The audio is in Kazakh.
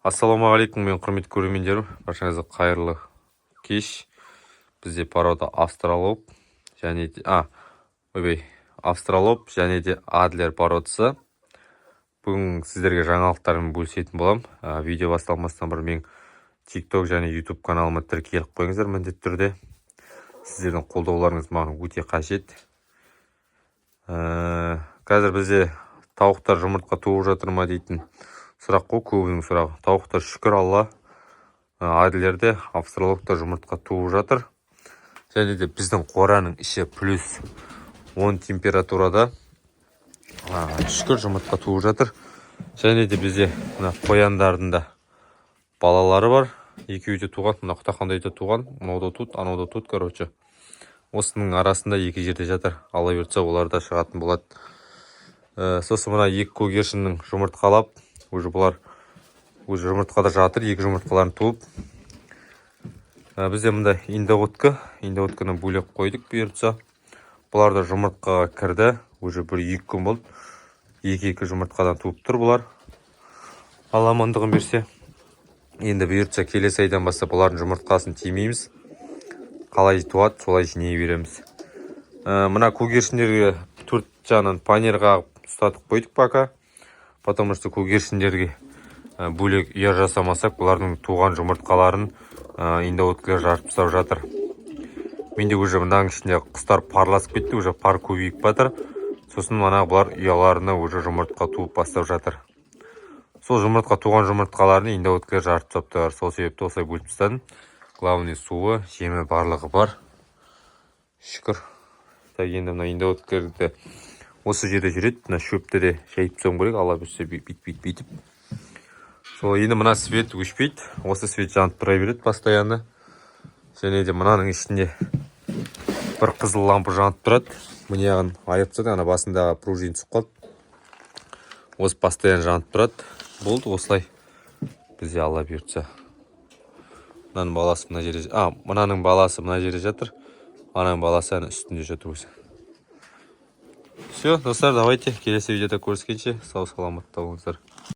Ассалаумағалейкум, мен құрметті көрермендерім. Баршаңызға қайырлы кеш. Бізде порода австралоп және де австралоп және де адлер породасы. Бүгін сіздерге жаңалықтармен бөлісетін болам. Видео басталмастан бір мен TikTok және YouTube каналыма тіркеліп қойыңыздар міндетті түрде. Сіздердің қолдауларыңыз маған өте қажет. Қазір бізде тауықтар жұмыртқа туып жатыр ма дейтін сұрақ қой, көбінің сұрағы. Тауықтар шүкір Алла, адлерде австралоптар жұмыртқа туып жатыр. Және де біздің қораның іші плюс 10 температурада шүкір жұмыртқа туып жатыр. Және де бізде қояндардың да балалары бар. Екеуі де туған, мына құтақандай да туған, мынау да тут, анау да тут, короче. Осының арасында екі жерде жатыр. Ала берсе олар да шығатын болады. Сосын мына екі көгершіннің жұмыртқалап, бұлар жұмыртқада жатыр, екі жұмыртқаларын туып. Бізде мында индоутканы бөлек қойдық бұйыртса. Бұлар да жұмыртқаға кірді. Бір-екі күн болды. Екі жұмыртқадан туып тұр бұлар. Алла амандығын берсе. Енді бұйыртса келесі айдан бастап бұлардың жұмыртқасын тимейміз. Қалай туады, солай жиней береміз. Мына көгершіндерге төрт жағынан панерға ұстатып қойдық пока. Потому что көгершіндерге бөлек ұя жасамасақ, бұлардың туған жұмыртқаларын индоуткілер жарып тастап жатыр. Менде мынаның ішінде құстар парласып кетті, пар көбейіп батыр. Сосын бұлар ұяларына жұмыртқа туып бастап жатыр. Сол туған жұмыртқаларын индоуткілер жарып тастап. Сол себепті осылай бөліп тастадым. Главный суы, жемі барлығы бар. Шүкір. Енді мына индоуткілерді осы жерде жүреді. Мына шөпті де шайып тастауым керек. Алла берсе бүйтіп. Сол енді мына свет өшпейді. Осы свет жанып тұра береді постоянно. Және де мынаның ішінде бір қызыл лампы жанып тұрады. Міне ағын айыртса, ана басындағы пружин түсіп қалды. Осы постоянно жанып тұрады. Болды осылай. Бізде Алла берсе. Мынаның баласы мына жерде. Мынаның баласы мына жерде жатыр. Ананың баласы үстінде жатыр өзі. Все, достар, давайте келесі видеода көріскенше сау саламатта болыңыздар.